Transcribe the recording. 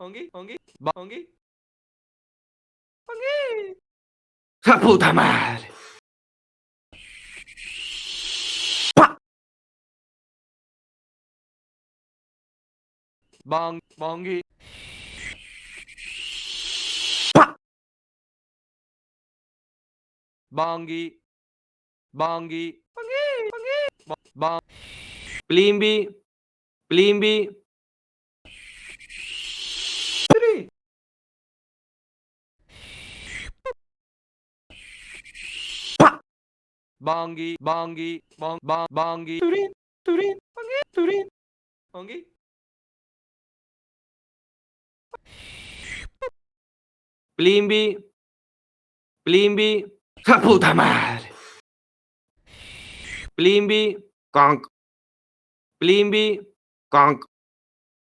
Ongi, ongi, ongi, ongi. ¡La puta madre! ¡Pa! Bongi. ¡Pa! Bongi. Bongi. Bongi, bongi. Bong. Plimbi. Plimbi. Three. ¡Pa! Bongi. Bongi. Bong. Bong. Bongi. Turin. Turin. Bongi. Turin. Bongi. Plimbi. Plimbi. ¡La puta madre! Plimbi. Conk. Plimbi. Conk.